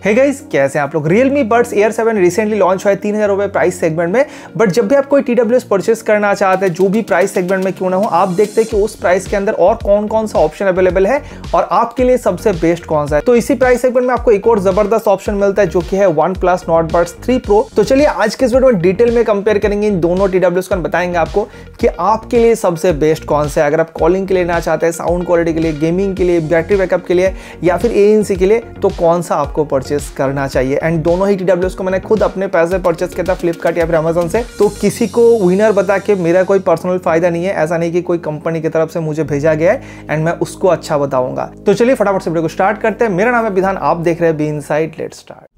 Hey guys, कैसे हैं आप लोग। Realme Buds Air 7 recently launch हुआ है 3000 रुपए प्राइस सेगमेंट में। बट जब भी आप कोई TWS परचेस करना चाहते हैं, जो भी प्राइस सेगमेंट में क्यों ना हो, आप देखते हैं कि उस प्राइस के अंदर और कौन कौन सा ऑप्शन अवेलेबल है और आपके लिए सबसे बेस्ट कौन सा है। तो इसी प्राइस सेगमेंट में आपको एक और जबरदस्त ऑप्शन मिलता है जो कि है OnePlus Nord Buds 3 Pro। तो चलिए आज के इस वीडियो में डिटेल में कंपेयर करेंगे इन दोनों TWS को, बताएंगे आपको कि आपके लिए सबसे बेस्ट कौन सा है। अगर आप कॉलिंग के लिए लेना चाहते हैं, साउंड क्वालिटी के लिए, गेमिंग के लिए, बैटरी बैकअप के लिए या फिर ANC के लिए, तो कौन सा आपको परचेस करना चाहिए। एंड दोनों ही TWS को मैंने खुद अपने पैसे परचेस किया था फ्लिपकार्ट या फिर अमेजन से। तो किसी को विनर बता के मेरा कोई पर्सनल फायदा नहीं है, ऐसा नहीं कि कोई कंपनी की तरफ से मुझे भेजा गया है एंड मैं उसको अच्छा बताऊंगा। तो चलिए फटाफट से वीडियो को स्टार्ट करते हैं। मेरा नाम है विधान, आप देख रहे हैं बी इनसाइड, लेट्स स्टार्ट।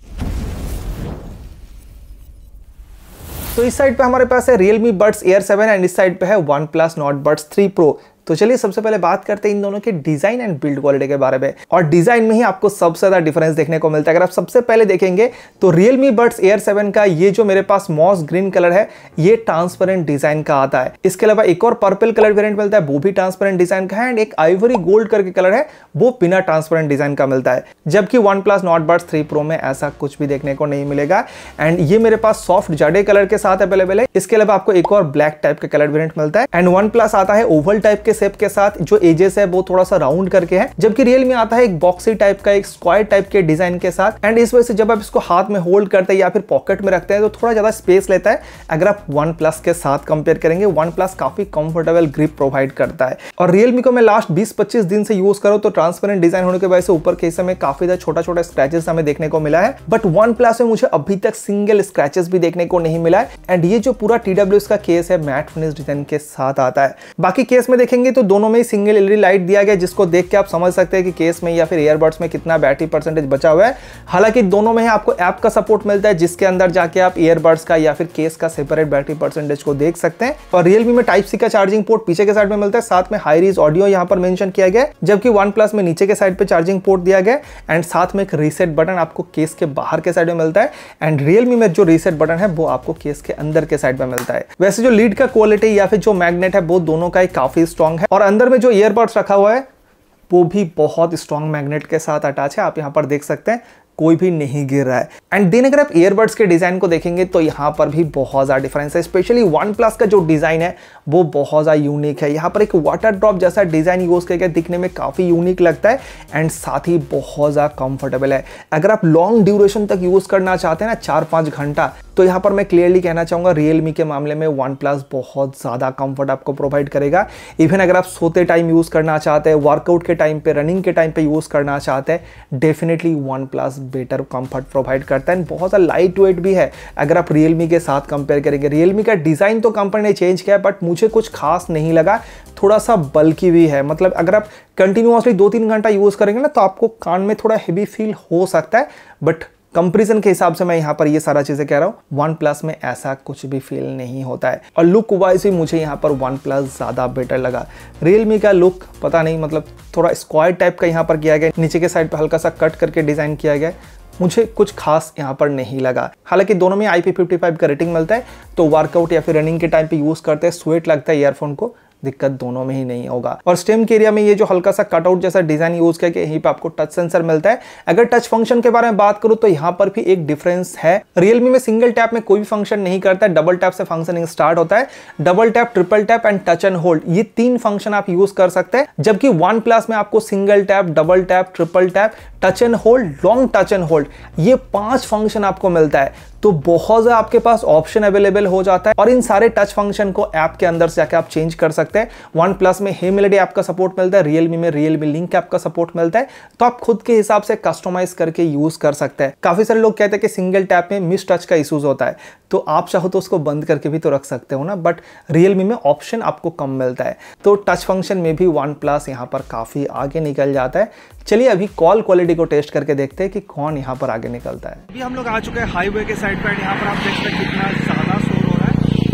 तो इस साइड पे हमारे पास है Realme Buds Air 7 एंड इस साइड पे है OnePlus Nord Buds 3 Pro। तो चलिए सबसे पहले बात करते हैं इन दोनों के डिजाइन एंड बिल्ड क्वालिटी के बारे में। और डिजाइन में ही आपको सबसे ज्यादा डिफरेंस देखने को मिलता है। अगर आप सबसे पहले देखेंगे तो Realme Buds Air 7 का ये जो मेरे पास मॉस ग्रीन कलर है, ये ट्रांसपेरेंट डिजाइन का आता है। इसके अलावा एक और पर्पल कलर वेरिएंट मिलता है, वो भी ट्रांसपेरेंट डिजाइन का है। एंड एक आइवरी गोल्ड करके कलर है, वो बिना ट्रांसपेरेंट डिजाइन का मिलता है। जबकि OnePlus Nord Buds 3 Pro में ऐसा कुछ भी देखने को नहीं मिलेगा। एंड ये मेरे पास सॉफ्ट जड़े कलर के साथ अवेलेबल है। इसके अलावा आपको एक और ब्लैक टाइप का कलर वेरिएंट मिलता है। एंड OnePlus आता है ओवल टाइप के शेप के साथ, जो एजेस है वो थोड़ा सा राउंड करके है। जबकि Realme आता है एक बॉक्सी टाइप का, एक स्क्वायर टाइप के डिजाइन के साथ। एंड इस वजह से जब आप इसको हाथ में होल्ड करते हैं या फिर पॉकेट में रखते हैं तो थोड़ा ज्यादा स्पेस लेता है। अगर आप OnePlus के साथ कंपेयर करेंगे, OnePlus काफी कंफर्टेबल ग्रिप प्रोवाइड करता है। और Realme को मैं लास्ट 20-25 दिन से यूज करूं तो ट्रांसपेरेंट डिजाइन होने की वजह से ऊपर के हिस्से में काफी ज्यादा छोटा छोटा स्क्रैचेस हमें देखने को मिला है। बट OnePlus में मुझे अभी तक सिंगल स्क्रैचेस भी देखने को नहीं मिला है। एंड ये जो पूरा TWS का केस है, मैट फिनिश डिजाइन के साथ आता है। बाकी केस में देखेंगे तो दोनों में सिंगल एलईडी लाइट दिया गया, जिसको देख के आप समझ सकते हैं कि केस में या फिर ईयरबड्स में कितना बैटरी परसेंटेज बचा हुआ है। हालांकि दोनों में ही आपको ऐप का सपोर्ट मिलता है, जिसके अंदर जाके आप ईयरबड्स का या फिर केस का सेपरेट बैटरी परसेंटेज को देख सकते हैं। और Realme में टाइप सी का चार्जिंग पोर्ट पीछे के साइड में मिलता है, साथ में हाई रीज ऑडियो यहाँ पर मेंशन किया गया है। जबकि OnePlus में नीचे के साइड पे चार्जिंग पोर्ट दिया गया एंड साथ में एक रीसेट बटन आपको केस के बाहर के साइड में मिलता है। एंड Realme में जो रीसेट बटन है वो आपको केस के अंदर के साइड में मिलता है। वैसे जो लीड का क्वालिटी या फिर जो मैग्नेट है वो दोनों का ही काफी स्ट्रॉन्ग है। और अंदर में जो ईयरबड्स रखा हुआ है वो भी बहुत स्ट्रॉन्ग मैग्नेट के साथ अटैच है। आप यहाँ पर देख सकते हैं, कोई भी नहीं गिर रहा है। एंड देन अगर आप ईयरबड्स के डिजाइन को देखेंगे तो यहाँ पर भी बहुत ज्यादा डिफरेंस है। स्पेशली OnePlus का जो डिजाइन है वो बहुत ज्यादा यूनिक है। यहाँ पर एक वाटर ड्रॉप जैसा डिजाइन यूज करके दिखने में काफी यूनिक लगता है एंड साथ ही बहुत ज्यादा कंफर्टेबल है। अगर आप लॉन्ग ड्यूरेशन तक यूज करना चाहते हैं ना, 4-5 घंटा, तो यहाँ पर मैं क्लियरली कहना चाहूंगा Realme के मामले में OnePlus बहुत ज्यादा कंफर्ट आपको प्रोवाइड करेगा। इवन अगर आप सोते टाइम यूज करना चाहते हैं, वर्कआउट के टाइम पे, रनिंग के टाइम पे यूज करना चाहते हैं, definitely OnePlus better comfort provide करता है। बहुत सा लाइट वेट भी है अगर आप Realme के साथ कंपेयर करेंगे। Realme का डिजाइन तो कंपनी ने चेंज किया, बट मुझे कुछ खास नहीं लगा। थोड़ा सा बल्की भी है, मतलब अगर आप कंटिन्यूअसली 2-3 घंटा यूज करेंगे ना तो आपको कान में थोड़ा हेवी फील हो सकता है। बट कंपैरिजन के हिसाब से मैं यहाँ पर ये सारा चीजें कह रहा हूँ, OnePlus में ऐसा कुछ भी फील नहीं होता है। और लुक वाइज भी मुझे यहाँ पर OnePlus ज्यादा बेटर लगा। Realme का लुक पता नहीं, मतलब थोड़ा स्क्वायर टाइप का यहाँ पर किया गया, नीचे के साइड पर हल्का सा कट करके डिजाइन किया गया, मुझे कुछ खास यहाँ पर नहीं लगा। हालांकि दोनों में IP55 का रेटिंग मिलता है, तो वर्कआउट या फिर रनिंग के टाइम पे यूज करते हैं, स्वेट लगता है ईयरफोन को, दिक्कत दोनों में ही नहीं होगा। और स्टेम के एरिया में ये जो हल्का सा कटआउट जैसा डिजाइन यूज करके यहीं पे आपको टच सेंसर मिलता है। अगर टच फंक्शन के बारे में बात करूं तो यहाँ पर भी एक डिफरेंस है। Realme में सिंगल टैप में कोई भी फंक्शन नहीं करता है, डबल टैप से फंक्शनिंग स्टार्ट होता है। Double tap, triple tap and touch and hold, ये 3 फंक्शन आप यूज कर सकते हैं। जबकि OnePlus में आपको single tap, double tap, triple tap, touch and hold, long touch and hold, ये 5 फंक्शन आपको मिलता है। तो बहुत ज्यादा आपके पास ऑप्शन अवेलेबल हो जाता है और इन सारे टच फंक्शन को ऐप के अंदर से जाके आप चेंज कर सकते हैं। OnePlus में हे मेलोडी ऐप का सपोर्ट मिलता है, Realme में Realme लिंक ऐप का सपोर्ट मिलता है, तो आप खुद के हिसाब से कस्टमाइज करके यूज कर सकते हैं। काफी सारे लोग कहते हैं कि सिंगल टैप में मिस टच का इश्यूज होता है, तो आप चाहो तो उसको बंद करके भी तो रख सकते हो ना। बट Realme में ऑप्शन आपको कम मिलता है, तो टच फंक्शन में भी OnePlus यहाँ पर काफी आगे निकल जाता है। चलिए अभी कॉल क्वालिटी को टेस्ट करके देखते हैं कि कौन यहाँ पर आगे निकलता है। अभी हम लोग आ चुके हैं हाईवे के साइड पर, यहाँ पर आप देख सकते हैं कितना ज्यादा शोर हो रहा है।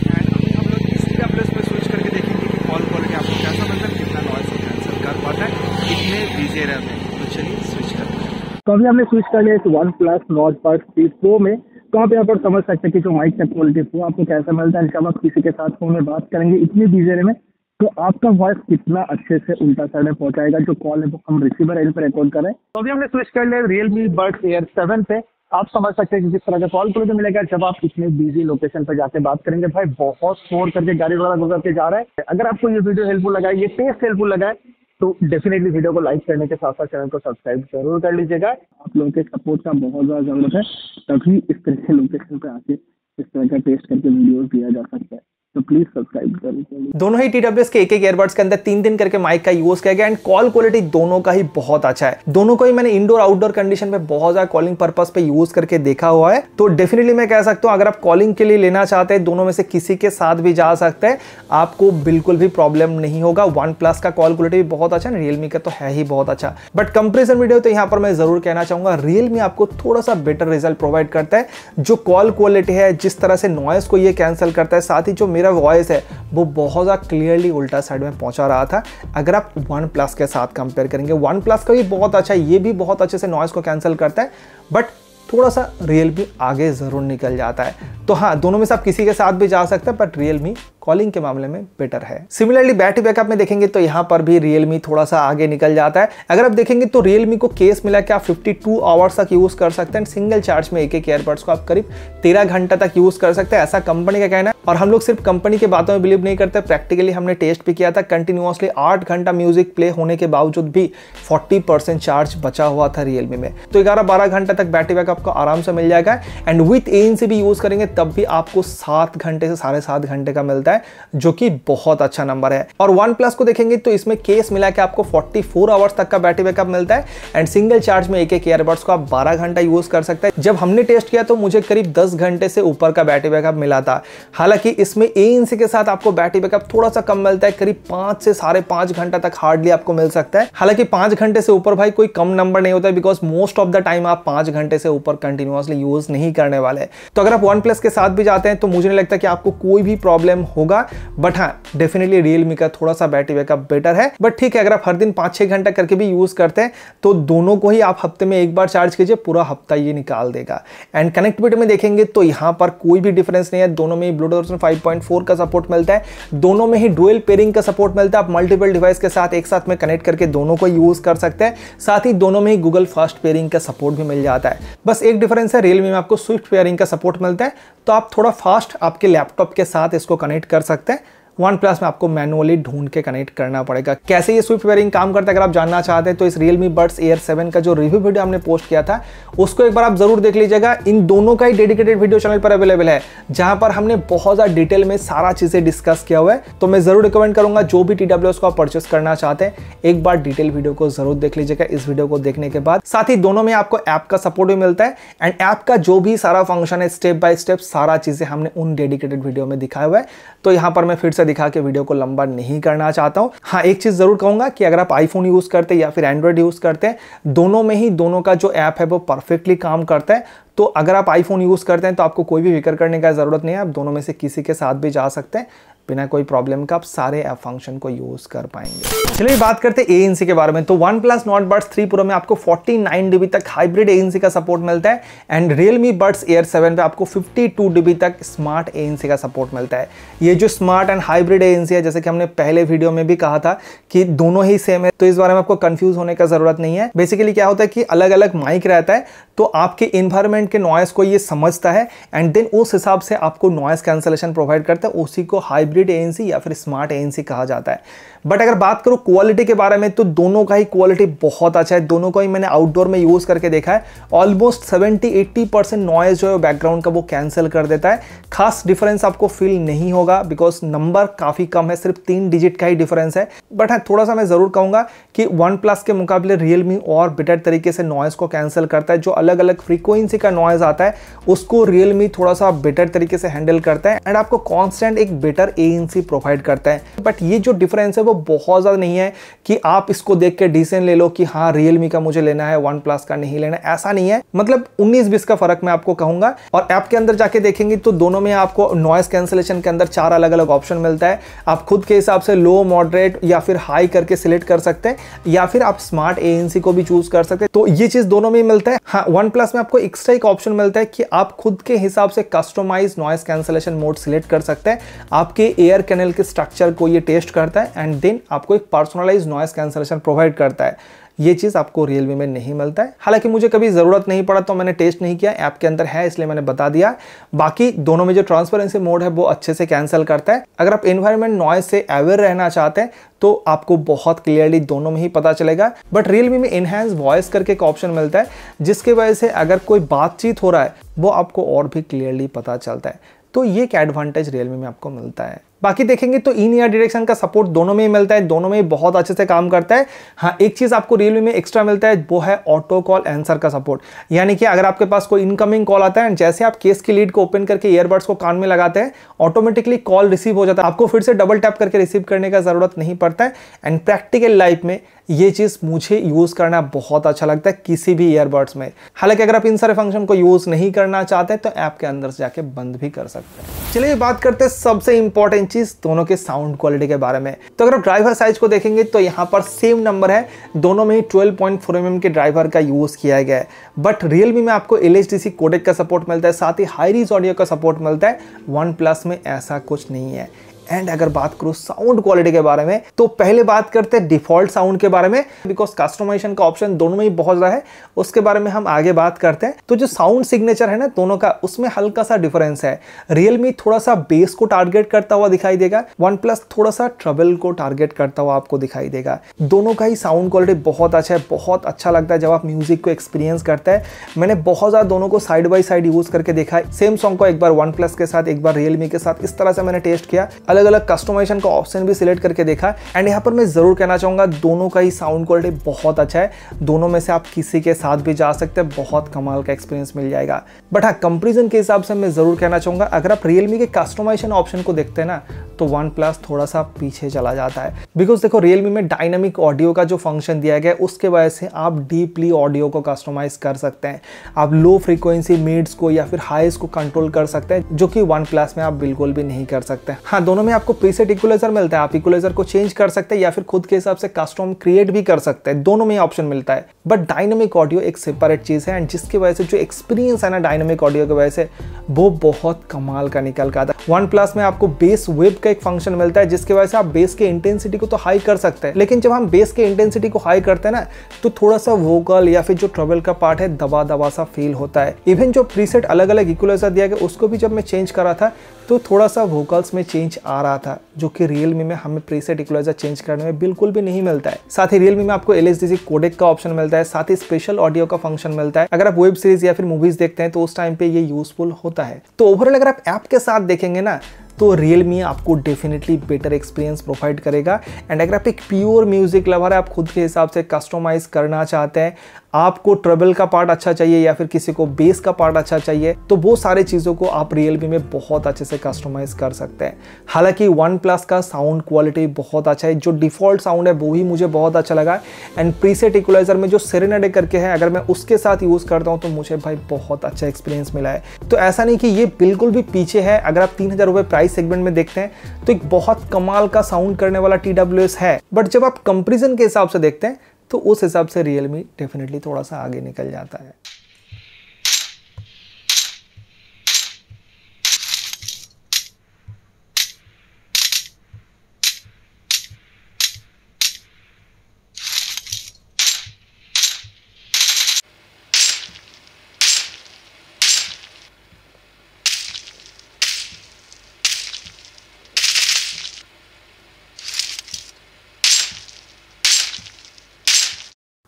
एंड अभी हम लोग इस TWS पे स्विच करके देखेंगे कि कॉल क्वालिटी आपको कैसा मिलता है, कितना नॉइस कैंसिल कर पाता है, कितने डीजे रहते हैं। तो चलिए स्विच करते हैं। तो अभी हमने स्विच कर लिया इस OnePlus Nord Buds 3 Pro में। तो आप यहाँ पर समझ सकते हैं कि जो माइक का क्वालिटी वो आपको कैसा मिलता है। जब आप किसी के साथ फोन में बात करेंगे इतनी डीजे में तो आपका वॉइस कितना अच्छे से उल्टा साइड में पहुंचाएगा, जो कॉल है वो हम रिसीवर एंड पे रिकॉर्ड करें। तो अभी हमने स्विच कर लिया Realme Buds Air 7 पे। आप समझ सकते हैं कि जिस तरह का कॉल क्वालिटी मिलेगा जब आप इतने बिजी लोकेशन पर जाके बात करेंगे। भाई बहुत शोर करके गाड़ी वगैरह गुजर के जा रहा है। अगर आपको ये वीडियो हेल्पफुल लगा है, ये टेस्ट हेल्पफुल लगा है, तो डेफिनेटली वीडियो को लाइक करने के साथ साथ चैनल को सब्सक्राइब जरूर कर लीजिएगा। आप लोगों के सपोर्ट का बहुत ज़्यादा जरूरत है, तभी इस तरह के लोकेशन पे आके इस तरह का टेस्ट करके वीडियो दिया जा सकता है। तो प्लीज सब्सक्राइब करें। दोनों ही TWS के एक ईयरबड्स के अंदर 3 करके माइक का यूज किया गया एंड कॉल क्वालिटी दोनों का ही बहुत अच्छा है। दोनों को ही मैंने इंडोर आउटडोर कंडीशन पे बहुत ज्यादा कॉलिंग पर्पस पे यूज करके देखा हुआ है। तो डेफिनेटली मैं कह सकता हूं अगर आप कॉलिंग के लिए लेना चाहते हैं, दोनों में से किसी के साथ भी जा सकते हैं, आपको बिल्कुल भी प्रॉब्लम नहीं होगा। OnePlus का कॉल क्वालिटी भी बहुत अच्छा है, Realme का तो है ही बहुत अच्छा। बट कंपेरिजन वीडियो तो यहाँ पर मैं जरूर कहना चाहूंगा Realme आपको थोड़ा सा बेटर रिजल्ट प्रोवाइड करता है। जो कॉल क्वालिटी है, जिस तरह से नॉइस को ये कैंसिल करता है, साथ ही जो मेरा वॉइस है वो बहुत ज़्यादा क्लियरली उल्टा साइड में पहुंचा रहा था अगर आप OnePlus के साथ कंपेयर करेंगे। OnePlus का भी बहुत अच्छा है, ये भी बहुत अच्छे से नॉइस को कैंसिल करता है, बट थोड़ा सा Realme आगे जरूर निकल जाता है। तो हाँ, दोनों में से आप किसी के साथ भी जा सकते हैं, बट Realme कॉलिंग के मामले में बेटर है। सिमिलरली बैटरी बैकअप में देखेंगे तो यहाँ पर भी Realme थोड़ा सा आगे निकल जाता है। अगर आप देखेंगे तो Realme को केस मिला कि आप 52 आवर्स तक यूज कर सकते हैं। सिंगल चार्ज में एक ईयरबड्स को आप करीब 13 घंटा तक यूज कर सकते हैं, ऐसा कंपनी का कहना है। और हम लोग सिर्फ कंपनी की बातों में बिलीव नहीं करते, प्रैक्टिकली हमने टेस्ट भी किया था। कंटिन्यूअसली 8 घंटा म्यूजिक प्ले होने के बावजूद भी 40% चार्ज बचा हुआ था Realme में। तो 11-12 घंटा तक बैटरी बैकअप को आराम से मिल जाएगा एंड विथ ANC भी यूज करेंगे तब भी आपको 7 घंटे से 7.5 घंटे का मिलता है, जो कि बहुत अच्छा नंबर है। और OnePlus को देखेंगे तो इसमें केस मिला के आपको 44 आवर्स तक का बैटरी बैकअप मिलता है एंड सिंगल चार्ज में एक ईयरबड्स को आप 12 घंटा यूज कर सकते हैं। जब हमने टेस्ट किया तो मुझे करीब 10 घंटे से ऊपर का बैटरी बैकअप मिला था। हालांकि इसमें ANC के साथ आपको बैटरी बैकअप थोड़ा सा कम मिलता है, करीब 5 से 5.5 घंटा तक हार्डली आपको मिल सकता है। हालांकि 5 घंटे से ऊपर भाई कोई कम नंबर नहीं होता है, because most of the time आप 5 घंटे से ऊपर कंटिन्यूअसली यूज नहीं करने वाले। तो अगर आप OnePlus के साथ भी जाते हैं तो मुझे नहीं लगता कि आपको कोई भी प्रॉब्लम होगा। बट हाँ, डेफिनेटली Realme का थोड़ा सा बैटरी बैकअप बेटर है। बट ठीक है, अगर आप हर दिन 5-6 घंटा करके भी यूज करते हैं तो दोनों को ही आप हफ्ते में एक बार चार्ज कीजिए, पूरा हफ्ता ये निकाल देगा। एंड कनेक्टिविटी में देखेंगे तो यहाँ पर कोई भी डिफरेंस नहीं है। दोनों में ब्लूटूथ 5.4 का सपोर्ट मिलता है, दोनों में ही डुअल पेयरिंग का सपोर्ट मिलता है। आप मल्टीपल डिवाइस के साथ एक साथ में कनेक्ट करके दोनों को यूज कर सकते हैं। साथ ही दोनों में ही गूगल फास्ट पेयरिंग का सपोर्ट भी मिल जाता है। बस एक डिफरेंस है, Realme में आपको स्विफ्ट पेयरिंग का सपोर्ट मिलता है, तो आप थोड़ा फास्ट आपके लैपटॉप के साथ इसको कनेक्ट कर सकते हैं। OnePlus में आपको मैनुअली ढूंढ के कनेक्ट करना पड़ेगा। कैसे ये स्विफ्ट पेयरिंग काम करता है अगर आप जानना चाहते हैं तो इस Realme Buds Air 7 का जो रिव्यू वीडियो हमने पोस्ट किया था उसको एक बार आप जरूर देख लीजिएगा। इन दोनों का ही डेडिकेटेड वीडियो चैनल पर अवेलेबल है, जहां पर हमने बहुत ज्यादा डिटेल में सारा चीजें डिस्कस किया हुआ है। तो मैं जरूर रिकमेंड करूंगा जो भी TWS को आप परचेस करना चाहते हैं, एक बार डिटेल वीडियो को जरूर देख लीजिएगा इस वीडियो को देखने के बाद। साथ ही दोनों में आपको ऐप का सपोर्ट भी मिलता है एंड ऐप का जो भी सारा फंक्शन है, स्टेप बाय स्टेप सारा चीजें हमने उन डेडिकेटेड वीडियो में दिखाया हुआ है। तो यहां पर मैं फिर से दिखा के वीडियो को लंबा नहीं करना चाहता हूं। हाँ, एक चीज जरूर कहूंगा कि अगर आप आईफोन यूज करते हैं या फिर एंड्रॉइड यूज करते हैं, दोनों में ही दोनों का जो ऐप है वो परफेक्टली काम करता है। तो अगर आप आईफोन यूज करते हैं तो आपको कोई भी फिक्र करने का जरूरत नहीं है, आप दोनों में से किसी के साथ भी जा सकते हैं, बिना कोई प्रॉब्लम का आप सारे ऐप फंक्शन को यूज कर पाएंगे। चलिए बात करते हैं ANC के बारे में। तो OnePlus Nord Buds 3 Pro में आपको 49 dB तक हाइब्रिड ANC का सपोर्ट मिलता है एंड Realme Buds Air 7 पे आपको 52 dB तक स्मार्ट ANC का सपोर्ट मिलता है। ये जो स्मार्ट एंड हाइब्रिड ANC है, जैसे कि हमने पहले वीडियो में भी कहा था कि दोनों ही सेम है, तो इस बारे में आपको कंफ्यूज होने का जरूरत नहीं है। बेसिकली क्या होता है कि अलग अलग माइक रहता है, तो आपके इन्वायरमेंट के नॉइस को ये समझता है एंड देन उस हिसाब से आपको नॉइस कैंसलेशन प्रोवाइड करता है। उसी को हाइब्रिड ANC या फिर स्मार्ट ANC कहा जाता है। बट अगर बात करूं क्वालिटी के बारे में तो दोनों का ही क्वालिटी बहुत अच्छा है। दोनों को ही मैंने आउटडोर में यूज करके देखा है। ऑलमोस्ट 70-80% नॉइज जो है बैकग्राउंड का वो कैंसिल कर देता है। खास डिफरेंस आपको फील नहीं होगा बिकॉज नंबर काफी कम है, सिर्फ 3 डिजिट का ही डिफरेंस है। बट हाँ, थोड़ा सा मैं जरूर कहूंगा कि OnePlus के मुकाबले Realme और बेटर तरीके से नॉइज को कैंसिल करता है। जो अलग अलग फ्रीक्वेंसी का नॉइज आता है उसको Realme थोड़ा सा बेटर तरीके से हैंडल करता है एंड आपको कॉन्स्टेंट एक बेटर ANC प्रोवाइड करता है। बट ये जो डिफरेंस है वो बहुत ज्यादा नहीं है कि आप इसको देख के डिसीजन ले लो कि हाँ Realme का मुझे लेना है, OnePlus का नहीं लेना, ऐसा नहीं है। मतलब 19-20 का फर्क मैं आपको कहूंगा। और ऐप के अंदर जाके देखेंगे तो दोनों में आपको नॉइस कैंसिलेशन के अंदर 4 अलग अलग ऑप्शन मिलता है। आप खुद के हिसाब से लो, मॉडरेट या फिर हाई करके सिलेक्ट कर सकते हैं, या फिर आप स्मार्ट ANC को भी चूज कर सकते हैं। तो ये चीज दोनों में मिलता है। हाँ, OnePlus में आपको एक्स्ट्रा एक ऑप्शन मिलता है कि आप खुद के हिसाब से customize noise cancellation mode select कर सकते हैं। आपके एयर कैनल के स्ट्रक्चर को ये टेस्ट करता है एंड देन आपको एक पर्सनलाइज नॉइस कैंसलेशन प्रोवाइड करता है। ये चीज़ आपको Realme में नहीं मिलता है। हालांकि मुझे कभी ज़रूरत नहीं पड़ा तो मैंने टेस्ट नहीं किया, ऐप के अंदर है इसलिए मैंने बता दिया। बाकी दोनों में जो ट्रांसपेरेंसी मोड है वो अच्छे से कैंसिल करता है। अगर आप एनवायरनमेंट नॉइस से अवेयर रहना चाहते हैं तो आपको बहुत क्लियरली दोनों में ही पता चलेगा। बट Realme में इनहैंस वॉइस करके एक ऑप्शन मिलता है जिसकी वजह से अगर कोई बातचीत हो रहा है वो आपको और भी क्लियरली पता चलता है। तो ये एक एडवांटेज Realme में आपको मिलता है। बाकी देखेंगे तो इन ईयर डायरेक्शन का सपोर्ट दोनों में ही मिलता है, दोनों में ही बहुत अच्छे से काम करता है। हाँ, एक चीज आपको Realme में एक्स्ट्रा मिलता है वो है ऑटो कॉल आंसर का सपोर्ट। यानी कि अगर आपके पास कोई इनकमिंग कॉल आता है जैसे आप केस की लीड को ओपन करके ईयरबड्स को कान में लगाते हैं ऑटोमेटिकली कॉल रिसीव हो जाता है, आपको फिर से डबल टैप करके रिसीव करने का जरूरत नहीं पड़ता है। एंड प्रैक्टिकल लाइफ में ये चीज मुझे यूज करना बहुत अच्छा लगता है किसी भी ईयरबड्स में। हालांकि अगर आप इन सारे फंक्शन को यूज नहीं करना चाहते तो ऐप के अंदर से जाके बंद भी कर सकते हैं। चलिए बात करते हैं सबसे इंपॉर्टेंट चीज दोनों के साउंड क्वालिटी के बारे में। तो अगर आप ड्राइवर साइज को देखेंगे तो यहाँ पर सेम नंबर है, दोनों में ही 12.4 mm के ड्राइवर का यूज किया गया है। बट Realme में आपको LHDC कोडेक का सपोर्ट मिलता है, साथ ही हाई रीज ऑडियो का सपोर्ट मिलता है। OnePlus में ऐसा कुछ नहीं है। एंड अगर बात करूं साउंड क्वालिटी के बारे में तो पहले बात करते हैं डिफॉल्ट साउंड के बारे में, बिकॉज कस्टमाइजेशन का ऑप्शन दोनों में ही बहुत ज़्यादा है, उसके बारे में हम आगे बात करते हैं। तो जो साउंड सिग्नेचर है ना दोनों का, उसमें हल्का सा डिफरेंस है। Realme थोड़ा सा बेस को टारगेट करता हुआ दिखाई देगा, OnePlus थोड़ा सा ट्रबल को टारगेट करता हुआ आपको दिखाई देगा। दोनों का ही साउंड क्वालिटी बहुत अच्छा है, बहुत अच्छा लगता है जब आप म्यूजिक को एक्सपीरियंस करते हैं। मैंने बहुत ज़्यादा दोनों को साइड बाई साइड यूज करके देखा है, सेम सॉन्ग को एक बार OnePlus के साथ एक बार Realme के साथ, इस तरह से मैंने टेस्ट किया, अलग अलग कस्टमाइजेशन का ऑप्शन भी सिलेक्ट करके देखा। एंड यहाँ पर मैं जरूर कहना चाहूंगा दोनों का ही साउंड क्वालिटी बहुत अच्छा है, दोनों में से आप किसी के साथ भी जा सकते हैं, बहुत कमाल का एक्सपीरियंस मिल जाएगा। बट हाँ, कंपैरिजन के हिसाब से मैं जरूर कहना चाहूंगा अगर आप Realme के कस्टमाइजेशन ऑप्शन को देखते हैं ना तो OnePlus थोड़ा सा पीछे चला जाता है। बिकॉज देखो Realme में डायनामिक ऑडियो का जो फंक्शन दिया गया है उसके वजह से आप डीपली ऑडियो को कस्टमाइज कर सकते हैं। आप लो फ्रीक्वेंसी मिड्स को या फिर हाईस को कंट्रोल कर सकते हैं, जो कि OnePlus में आप बिल्कुल भी नहीं कर सकते। हाँ, दोनों में आपको प्रीसेट इक्वलाइजर मिलता है, आप इक्वलाइजर को चेंज कर सकते हैं या फिर खुद के हिसाब से कस्टम क्रिएट भी कर सकते हैं, दोनों में ऑप्शन मिलता है। बट डायनामिक ऑडियो एक सेपरेट चीज है एंड जिसकी वजह से जो एक्सपीरियंस है ना डायनामिक ऑडियो की वजह से वो बहुत कमाल का निकल का आता है। OnePlus में आपको बेस वेब का एक फंक्शन मिलता है जिसकी वजह से आप बेस के इंटेंसिटी को तो हाई कर सकते हैं, लेकिन जब हम बेस के इंटेंसिटी को हाई करते हैं ना तो थोड़ा सा वोकल या फिर जो ट्रबल का पार्ट है दबा दबा सा फील होता है। इवन जो प्रीसेट अलग अलग इक्वलाइजर दिया गया उसको भी जब मैं चेंज करा था तो थोड़ा सा वोकल्स में चेंज आ रहा था, जो कि Realme में हमें प्रीसेट इक्वलाइजर चेंज करने में बिल्कुल भी नहीं मिलता है। साथ ही Realme में आपको LHDC कोडेक का ऑप्शन मिलता है, साथ ही स्पेशल ऑडियो का फंक्शन मिलता है। अगर आप वेब सीरीज या फिर मूवीज देखते हैं तो उस टाइम पे ये यूजफुल होता है। तो ओवरऑल अगर आप ऐप के साथ देखेंगे ना तो Realme आपको डेफिनेटली बेटर एक्सपीरियंस प्रोवाइड करेगा। एंड अगर आप एक प्योर म्यूजिक लवर है, आप खुद के हिसाब से कस्टमाइज करना चाहते हैं, आपको ट्रबल का पार्ट अच्छा चाहिए या फिर किसी को बेस का पार्ट अच्छा चाहिए, तो वो सारे चीज़ों को आप Realme में बहुत अच्छे से कस्टमाइज कर सकते हैं। हालांकि OnePlus का साउंड क्वालिटी बहुत अच्छा है, जो डिफॉल्ट साउंड है वो ही मुझे बहुत अच्छा लगा। एंड प्रीसेट इक्वलाइजर में जो सेरेनाडे करके है अगर मैं उसके साथ यूज़ करता हूँ तो मुझे भाई बहुत अच्छा एक्सपीरियंस मिला है। तो ऐसा नहीं कि ये बिल्कुल भी पीछे है। अगर आप 3000 रुपये प्राइस सेगमेंट में देखते हैं तो एक बहुत कमाल का साउंड करने वाला TWS है, बट जब आप कंपैरिजन के हिसाब से देखते हैं तो उस हिसाब से Realme डेफिनेटली थोड़ा सा आगे निकल जाता है।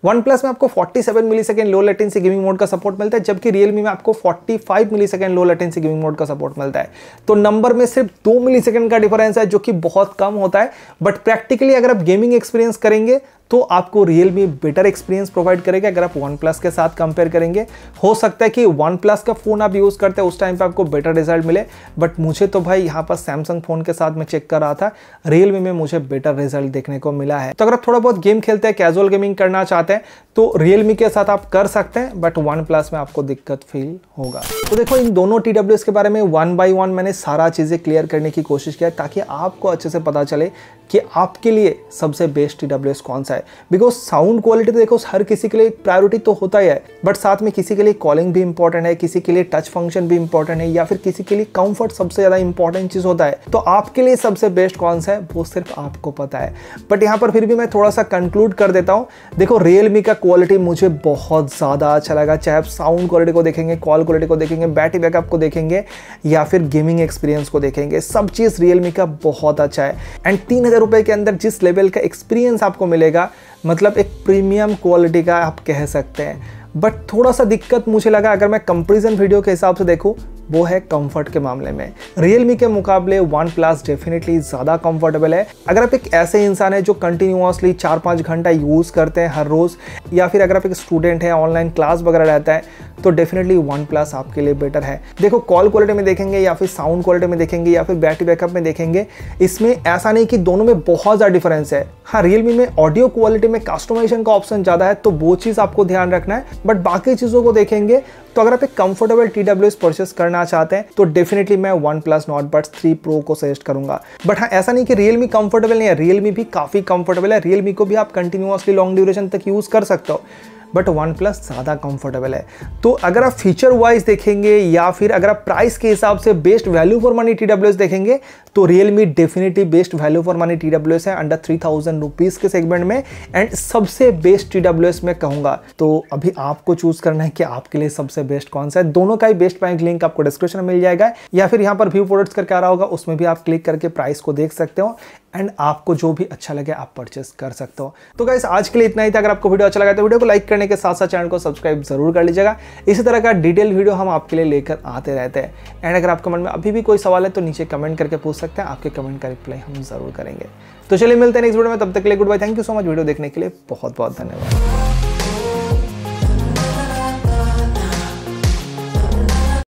OnePlus में आपको 47 millisecond low latency gaming mode का सपोर्ट मिलता है, जबकि Realme में आपको 45 millisecond low latency gaming mode का सपोर्ट मिलता है। तो नंबर में सिर्फ 2 मिलीसेकंड का डिफरेंस है, जो कि बहुत कम होता है। बट प्रैक्टिकली अगर आप गेमिंग एक्सपीरियंस करेंगे तो आपको Realme बेटर एक्सपीरियंस प्रोवाइड करेगा अगर आप OnePlus के साथ कंपेयर करेंगे। हो सकता है कि OnePlus का फोन आप यूज करते हैं उस टाइम पे आपको बेटर रिजल्ट मिले, बट मुझे तो भाई यहाँ पर Samsung फोन के साथ मैं चेक कर रहा था, Realme में मुझे बेटर रिजल्ट देखने को मिला है। तो अगर आप थोड़ा बहुत गेम खेलते हैं, कैजुअल गेमिंग करना चाहते हैं तो Realme के साथ आप कर सकते हैं, बट OnePlus में आपको दिक्कत फील होगा। तो देखो इन दोनों TWS के बारे में 1 by 1 मैंने सारा चीजें क्लियर करने की कोशिश किया ताकि आपको अच्छे से पता चले कि आपके लिए सबसे बेस्ट TWS कौन सा है। है, बिकॉज साउंड क्वालिटी तो देखो हर किसी के लिए प्रायोरिटी तो होता ही है, बट साथ में किसी के लिए कॉलिंग भी इंपॉर्टेंट है, किसी के लिए टच फंक्शन भी इंपॉर्टेंट है, या फिर किसी के लिए कंफर्ट सबसे ज्यादा इंपॉर्टेंट चीज होता है। तो आपके लिए सबसे बेस्ट कौन सा है वो सिर्फ आपको पता है। बट यहाँ पर फिर भी मैं थोड़ा सा कंक्लूड कर देता हूँ। देखो Realme का क्वालिटी मुझे बहुत ज्यादा अच्छा लगा, चाहे आप साउंड क्वालिटी को देखेंगे, कॉल क्वालिटी को देखेंगे, बैटरी बैकअप को देखेंगे, या फिर गेमिंग एक्सपीरियंस को देखेंगे, सब चीज Realme का बहुत अच्छा है। एंड 3000 रुपए के अंदर जिस लेवल का एक्सपीरियंस आपको मिलेगा, मतलब एक प्रीमियम क्वालिटी का आप कह सकते हैं। बट थोड़ा सा दिक्कत मुझे लगा अगर मैं कंपैरिजन वीडियो के हिसाब से देखूं, वो है कंफर्ट के मामले में। Realme के मुकाबले OnePlus डेफिनेटली ज़्यादा कंफर्टेबल है। अगर आप एक ऐसे इंसान है जो कंटिन्यूअसली 4-5 घंटा यूज़ करते हैं हर रोज़, या फिर अगर आप एक स्टूडेंट है, ऑनलाइन क्लास वगैरह रहता है, तो डेफिनेटली OnePlus आपके लिए बेटर है। देखो कॉल क्वालिटी में देखेंगे, या फिर साउंड क्वालिटी में देखेंगे, या फिर बैटरी बैकअप में देखेंगे, इसमें ऐसा नहीं कि दोनों में बहुत ज़्यादा डिफरेंस है। हाँ, Realme में ऑडियो क्वालिटी में कस्टमाइजेशन का ऑप्शन ज़्यादा है, तो वो चीज़ आपको ध्यान रखना है। बट बाकी चीज़ों को देखेंगे तो अगर आप एक कंफर्टेबल TWS परचेस करना चाहते हैं तो डेफिनेटली मैं OnePlus Nord Buds 3 Pro को सजेस्ट करूंगा। बट हाँ, ऐसा नहीं कि Realme कंफर्टेबल नहीं है, Realme भी काफ़ी कंफर्टेबल है। Realme को भी आप कंटिन्यूअसली लॉन्ग ड्यूरेशन तक यूज़ कर सकते हो, बट OnePlus ज़्यादा कंफर्टेबल है। तो अगर आप फीचर वाइज देखेंगे, या फिर अगर आप प्राइस के हिसाब से best value for money TWS देखेंगे, तो Realme definitely best value for money TWS है अंडर 3000 रुपीज़ के सेगमेंट में, एंड सबसे बेस्ट TWS मैं कहूँगा। तो अभी आपको चूज़ करना है कि आपके लिए सबसे बेस्ट कौन सा है। दोनों का ही बेस्ट प्राइस लिंक आपको डिस्क्रिप्शन में मिल जाएगा, या फिर यहाँ पर व्यू प्रोडक्ट्स करके आ रहा होगा, उसमें भी आप क्लिक करके प्राइस को देख सकते हो, एंड आपको जो भी अच्छा लगे आप परचेस कर सकते हो। तो गाइस आज के लिए इतना ही था। अगर आपको वीडियो अच्छा लगा तो वीडियो को लाइक करने के साथ साथ चैनल को सब्सक्राइब जरूर कर लीजिएगा। इसी तरह का डिटेल वीडियो हम आपके लिए लेकर आते रहते हैं। एंड अगर आपके मन में अभी भी कोई सवाल है तो नीचे कमेंट करके पूछ सकते हैं, आपके कमेंट का रिप्लाई हम जरूर करेंगे। तो चलिए मिलते हैं नेक्स्ट वीडियो में, तब तक के लिए goodbye, thank you so much. Video देखने के लिए बहुत बहुत धन्यवाद।